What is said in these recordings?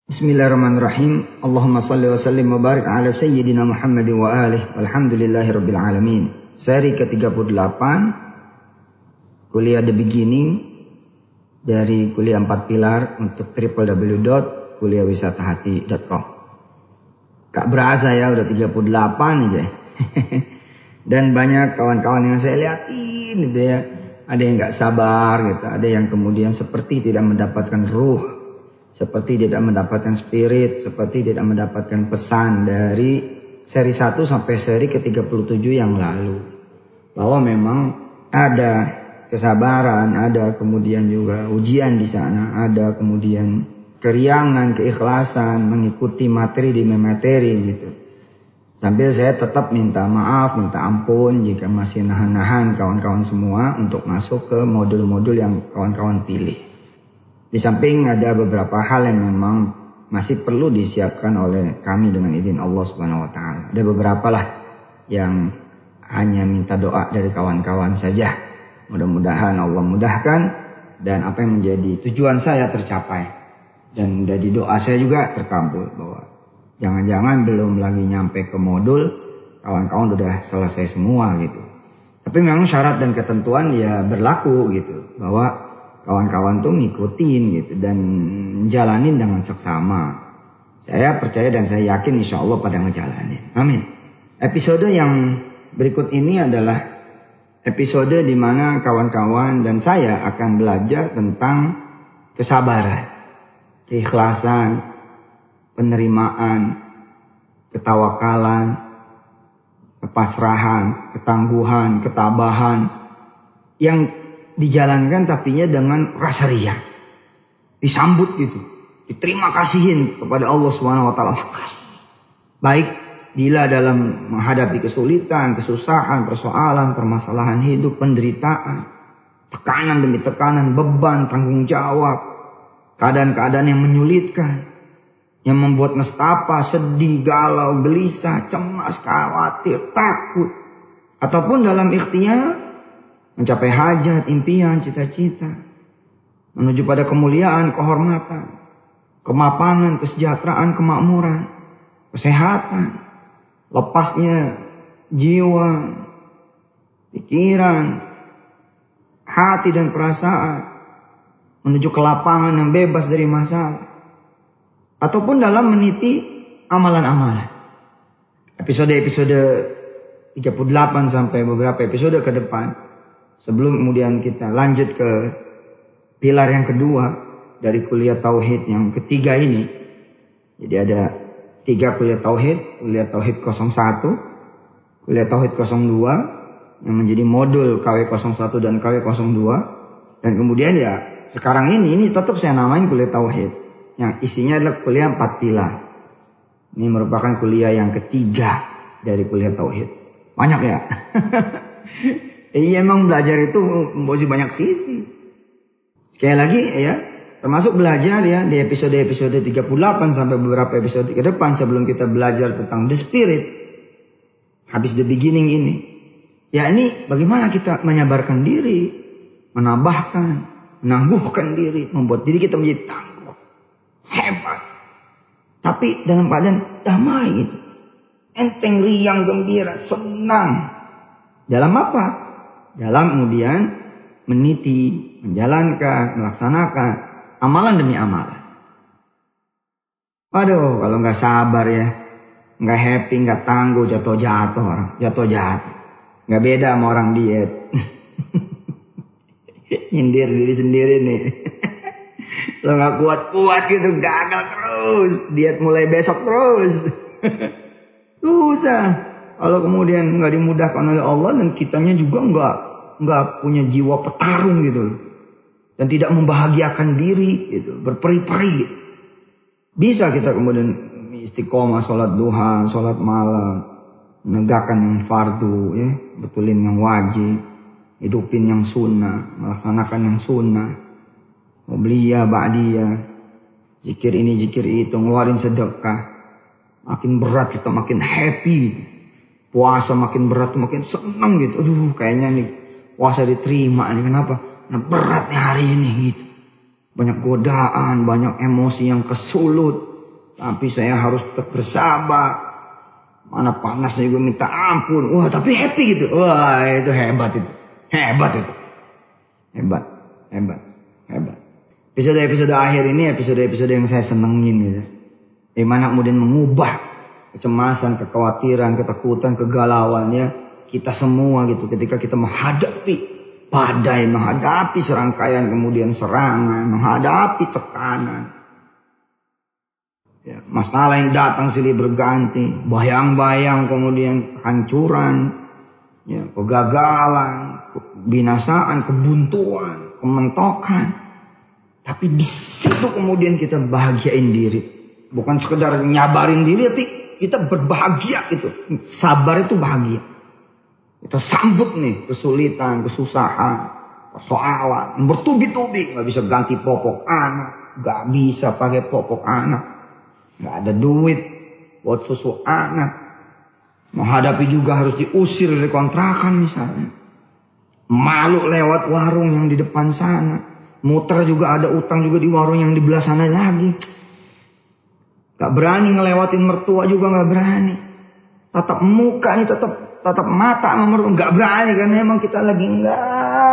Bismillahirrahmanirrahim. Allahumma salli wa sallim wa barik ala sayyidina Muhammad wa alihi walhamdulillahi rabbil alamin. Seri ke-38 kuliah The Beginning dari kuliah 4 pilar untuk www.kuliahwisatahati.com. Gak berasa ya udah 38 aja. Dan banyak kawan-kawan yang saya lihatin gitu ya. Ada yang gak sabar gitu, ada yang kemudian seperti tidak mendapatkan ruh, seperti tidak mendapatkan spirit, seperti tidak mendapatkan pesan dari seri 1 sampai seri ke-37 yang lalu. Bahwa memang ada kesabaran, ada kemudian juga ujian di sana, ada kemudian keriangan, keikhlasan, mengikuti materi demi materi gitu. Sambil saya tetap minta maaf, minta ampun jika masih nahan-nahan kawan-kawan semua untuk masuk ke modul-modul yang kawan-kawan pilih. Di samping ada beberapa hal yang memang masih perlu disiapkan oleh kami dengan izin Allah Subhanahu wa taala. Ada beberapa lah yang hanya minta doa dari kawan-kawan saja. Mudah-mudahan Allah mudahkan dan apa yang menjadi tujuan saya tercapai. Dan dari doa saya juga terkabul bahwa jangan-jangan belum lagi nyampe ke modul kawan-kawan udah selesai semua gitu. Tapi memang syarat dan ketentuan ya berlaku gitu bahwa kawan-kawan tuh ngikutin gitu dan jalanin dengan seksama. Saya percaya dan saya yakin insya Allah pada ngejalanin. Amin. Episode yang berikut ini adalah episode di mana kawan-kawan dan saya akan belajar tentang kesabaran, keikhlasan, penerimaan, ketawakalan, kepasrahan, ketangguhan, ketabahan yang dijalankan tapinya dengan rasa riya. Disambut gitu. Diterima kasihin kepada Allah Subhanahu wa taala. Makasih. Baik bila dalam menghadapi kesulitan, kesusahan, persoalan, permasalahan hidup, penderitaan, tekanan demi tekanan, beban, tanggung jawab, keadaan-keadaan yang menyulitkan, yang membuat nestapa, sedih, galau, gelisah, cemas, khawatir, takut, ataupun dalam ikhtiar mencapai hajat, impian, cita-cita, menuju pada kemuliaan, kehormatan, kemapanan, kesejahteraan, kemakmuran, kesehatan, lepasnya jiwa, pikiran, hati dan perasaan, menuju ke lapangan yang bebas dari masalah, ataupun dalam meniti amalan-amalan. Episode-episode 38 sampai beberapa episode ke depan, sebelum kemudian kita lanjut ke pilar yang kedua dari kuliah Tauhid yang ketiga ini. Jadi ada 3 kuliah Tauhid. Kuliah Tauhid 01, kuliah Tauhid 02 yang menjadi modul KW01 dan KW02. Dan kemudian ya sekarang ini tetap saya namain kuliah Tauhid. Yang isinya adalah kuliah 4 pilar. Ini merupakan kuliah yang ketiga dari kuliah Tauhid. Banyak ya. Iya emang belajar itu membawa banyak sisi. Sekali lagi ya, termasuk belajar ya di episode-episode 38 sampai beberapa episode ke depan sebelum kita belajar tentang the spirit. Habis the beginning ini. Ya ini bagaimana kita menyabarkan diri, menambahkan, menangguhkan diri, membuat diri kita menjadi tangguh, hebat. Tapi dalam keadaan damai gitu. Enteng, riang, gembira, senang. Dalam apa? Dalam kemudian meniti, menjalankan, melaksanakan amalan demi amalan. Waduh, kalau nggak sabar ya, nggak happy, nggak tangguh, jatuh-jatuh orang, jatuh-jatuh. Nggak beda sama orang diet. Nyindir diri sendiri nih. Lo nggak kuat-kuat gitu, gagal terus, diet mulai besok terus. Susah. Kalau kemudian nggak dimudahkan oleh Allah dan kitanya juga nggak punya jiwa petarung gitu, dan tidak membahagiakan diri gitu, berperi-peri. Bisa kita kemudian istiqomah, sholat duha, sholat malam, menegakkan yang fardu, ya, betulin yang wajib, hidupin yang sunnah, melaksanakan yang sunnah, obliyah, ba'diyah, zikir ini, zikir itu, ngeluarin sedekah. Makin berat kita makin happy gitu. Puasa makin berat makin senang gitu. Aduh kayaknya nih puasa diterima nih. Kenapa? Nah beratnya hari ini gitu. Banyak godaan, banyak emosi yang kesulut. Tapi saya harus tetap bersabar. Mana panasnya juga minta ampun. Wah, tapi happy gitu. Wah, itu hebat itu. Hebat itu. Hebat. Episode-episode akhir ini episode-episode yang saya senengin gitu. Dimana kemudian mengubah kecemasan, kekhawatiran, ketakutan, kegalauan ya. Kita semua gitu ketika kita menghadapi badai, menghadapi serangkaian kemudian serangan, menghadapi tekanan. Ya, masalah yang datang silih berganti, bayang-bayang kemudian kehancuran, ya, kegagalan, kebinasaan, kebuntuan, kementokan. Tapi di situ kemudian kita bahagiain diri. Bukan sekedar nyabarin diri, tapi kita berbahagia gitu. Sabar itu bahagia. Kita sambut nih kesulitan, kesusahan, persoalan. Bertubi-tubi. Gak bisa ganti popok anak. Gak bisa pakai popok anak. Gak ada duit buat susu anak. Menghadapi juga harus diusir dari kontrakan misalnya. Malu lewat warung yang di depan sana. Muter juga ada utang juga di warung yang di belah sana lagi. Gak berani ngelewatin mertua juga gak berani. Tatap muka nih, tatap mata sama mertua. Gak berani karena emang kita lagi gak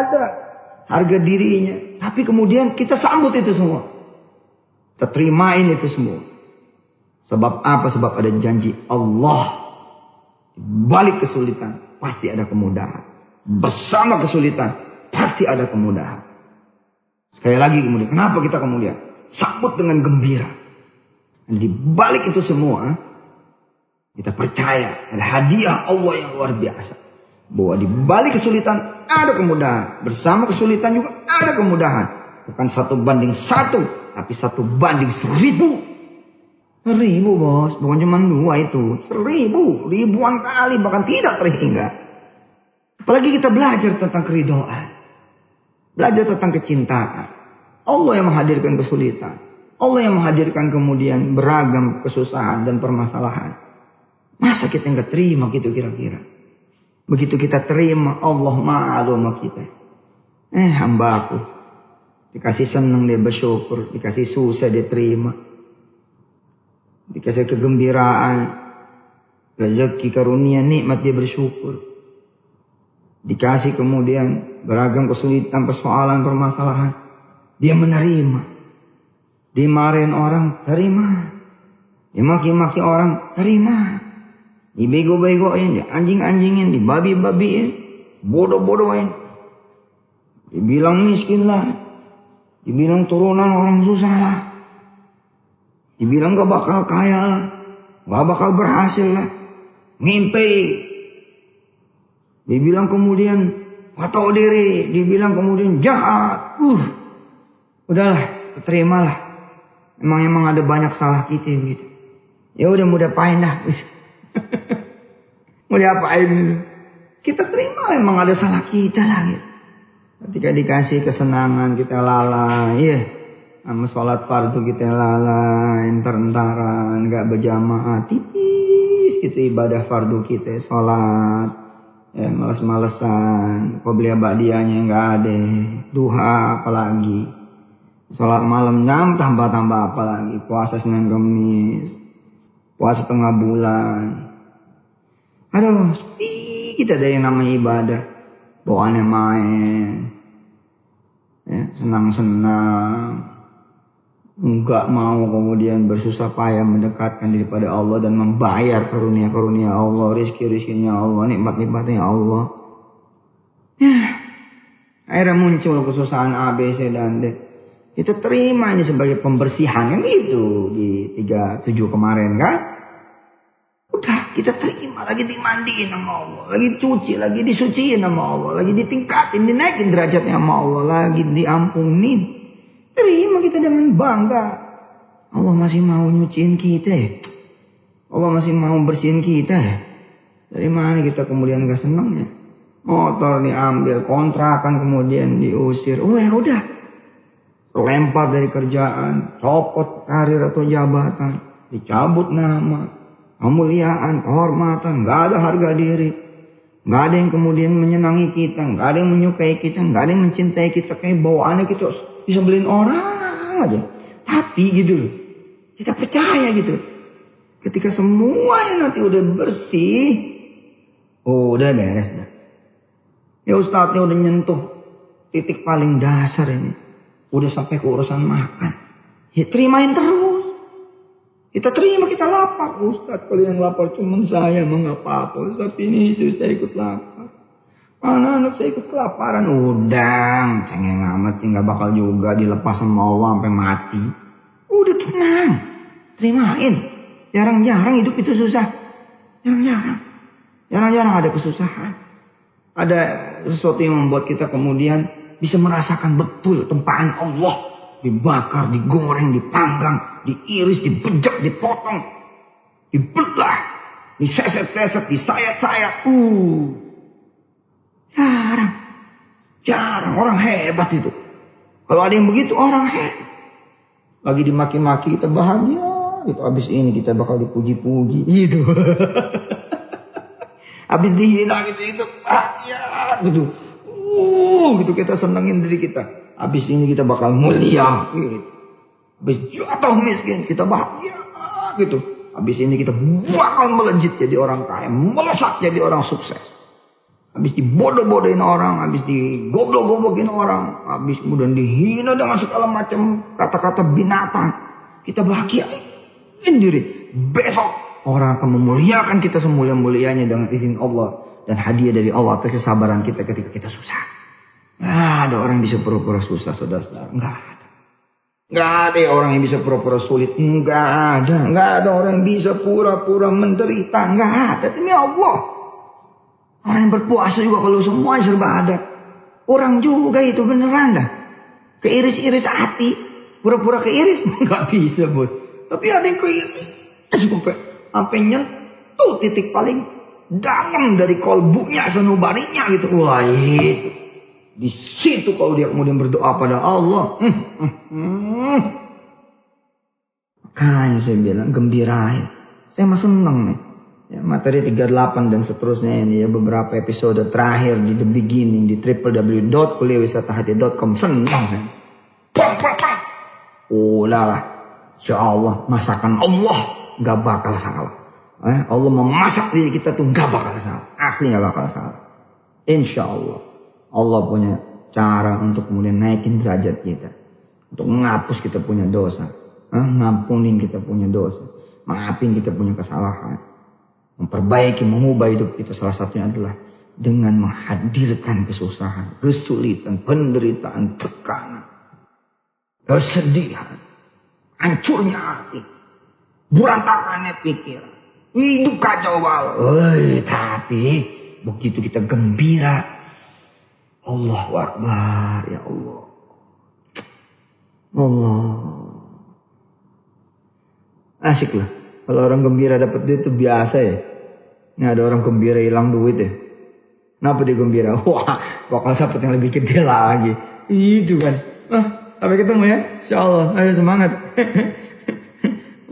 ada harga dirinya. Tapi kemudian kita sambut itu semua. Kita terimain itu semua. Sebab apa? Sebab ada janji Allah. Balik kesulitan pasti ada kemudahan. Bersama kesulitan pasti ada kemudahan. Sekali lagi kemudian, kenapa kita kemudian sambut dengan gembira? Dan di balik itu semua, kita percaya ada hadiah Allah yang luar biasa. Bahwa di balik kesulitan ada kemudahan. Bersama kesulitan juga ada kemudahan. Bukan 1:1, tapi 1:1000. 1000 bos, bukan cuma 2 itu. 1000, ribuan kali, bahkan tidak terhingga. Apalagi kita belajar tentang keridhaan. Belajar tentang kecintaan. Allah yang menghadirkan kesulitan. Allah yang menghadirkan kemudian beragam kesusahan dan permasalahan. Masa kita nggak terima gitu kira-kira? Begitu kita terima, Allah malu sama kita. Hambaku. Dikasih senang dia bersyukur. Dikasih susah dia terima. Dikasih kegembiraan, rezeki, karunia, nikmat dia bersyukur. Dikasih kemudian beragam kesulitan, persoalan, permasalahan, dia menerima. Dimarahin orang, terima. Dimaki-maki orang, terima. Dibego-begoin, dianjing-anjingin, dibabi-babiin, bodoh-bodohin. Dibilang miskin lah, dibilang turunan orang susah lah. Dibilang gak bakal kaya lah. Gak bakal berhasil lah. Ngimpi. Dibilang kemudian gak tahu diri. Dibilang kemudian jahat. Udahlah, terimalah. Emang ada banyak salah kita begitu. Ya udah mau diapain dah. Mau diapain. Kita terima emang ada salah kita lah gitu. Ketika dikasih kesenangan kita lalai. Iya. Sama sholat fardu kita lalai, entar-entaran, gak berjamaah, tipis gitu ibadah fardu kita, sholat, ya males-malesan, qobliyah ba'diyahnya gak ada, duha apalagi, sholat malam jam tambah-tambah apalagi, puasa Senin Kamis, puasa tengah bulan, aduh, sepi kita dari namanya ibadah, bawaannya main, ya senang-senang. Enggak mau kemudian bersusah payah mendekatkan diri pada Allah dan membayar karunia-karunia Allah, rizki-rizkinya Allah, nikmat-nikmatnya Allah. Ya, akhirnya muncul kesusahan A, B, C, dan D. Kita terima ini sebagai pembersihan kan gitu di 37 kemarin kan. Udah kita terima, lagi dimandiin sama Allah, lagi cuci, lagi disuciin sama Allah, lagi ditingkatin, dinaikin derajatnya sama Allah, lagi diampunin. Terima kita dengan bangga. Allah masih mau nyuciin kita. Allah masih mau bersihin kita. Dari mana kita kemudian gak senang ya? Motor diambil, kontrakan kemudian diusir. Udah. Lempar dari kerjaan, copot karir atau jabatan, dicabut nama, kemuliaan, kehormatan, gak ada harga diri. Gak ada yang kemudian menyenangi kita, gak ada yang menyukai kita, gak ada yang mencintai kita. Kayak bawaannya kita bisa beliin orang aja. Tapi gitu loh. Kita percaya gitu. Ketika semuanya nanti udah bersih, udah beres dah. Ya Ustadznya udah nyentuh titik paling dasar ini. Udah sampai ke urusan makan. Ya terimain terus. Kita terima, kita lapar. Ustadz, kalau yang lapar cuma saya, nggak apa-apa. Tapi ini istri saya ikut lapar. Anak-anak saya ikut kelaparan. Udah, cengeng amat sih, nggak bakal juga dilepas sama Allah sampai mati. Udah tenang, terimain. Jarang-jarang hidup itu susah. Jarang-jarang ada kesusahan. Ada sesuatu yang membuat kita kemudian bisa merasakan betul tempaan Allah. Dibakar, digoreng, dipanggang, diiris, dibejek, dipotong, dibelah, diseset-seset, disayat-sayat. Jarang orang hebat itu. Kalau ada yang begitu, orang hebat. Lagi dimaki-maki kita bahagia gitu. Abis ini kita bakal dipuji-puji gitu. Abis dihina gitu bahagia gitu. Gitu kita senengin diri kita. Abis ini kita bakal mulia gitu. Abis jatuh miskin kita bahagia gitu. Abis ini kita bakal melejit jadi orang kaya, melesat jadi orang sukses. Habis dibodoh-bodohin orang, habis digoblok-goblokin orang, habis kemudian dihina dengan segala macam kata-kata binatang. Kita bahagiain diri. Besok orang akan memuliakan kita semulia-mulianya dengan izin Allah. Dan hadiah dari Allah atas kesabaran kita ketika kita susah. Nggak ada orang yang bisa pura-pura susah, saudara-saudara. Nggak ada. Nggak ada orang yang bisa pura-pura sulit. Nggak ada. Nggak ada orang yang bisa pura-pura menderita. Nggak ada. Demi Allah. Orang yang berpuasa juga kalau semua serba ada. Orang juga itu beneran dah. Keiris-iris hati. Pura-pura keiris. Nggak bisa bos. Tapi ada yang keiris. Sampai nyentuh titik paling dalam dari kolbunya, sanubarinya gitu. Wah itu. Di situ kalau dia kemudian berdoa pada Allah. Makanya saya bilang gembirain. Saya mah seneng nih. Ya, materi 38 dan seterusnya ini ya, beberapa episode terakhir di The Beginning di www.kuliahwisatahati.com. Senang saya. Lah, insya Allah masakan Allah gak bakal salah. Allah memasak diri kita tuh gak bakal salah. Asli gak bakal salah. Insya Allah. Allah punya cara untuk kemudian naikin derajat kita. Untuk menghapus kita punya dosa. Ngampunin kita punya dosa. Maafin kita punya kesalahan. Memperbaiki, mengubah hidup kita salah satunya adalah dengan menghadirkan kesusahan, kesulitan, penderitaan, tekanan, kesedihan, hancurnya hati, berantakannya pikiran, hidup kacau balau. Tapi begitu kita gembira, Allahu Akbar, ya Allah. Asik lah. Kalau orang gembira dapat duit itu biasa ya. Ini ada orang gembira hilang duit ya. Kenapa dia gembira? Wah, bakal dapat yang lebih gede lagi. Itu kan. Sampai ketemu ya. Insyaallah. Ayo semangat.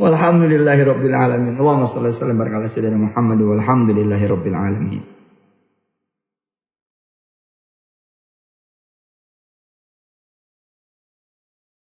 Walhamdulillahirabbil alamin. Allahumma shalli wa sallim baraka ala sayyidina Muhammad walhamdulillahirabbil alamin.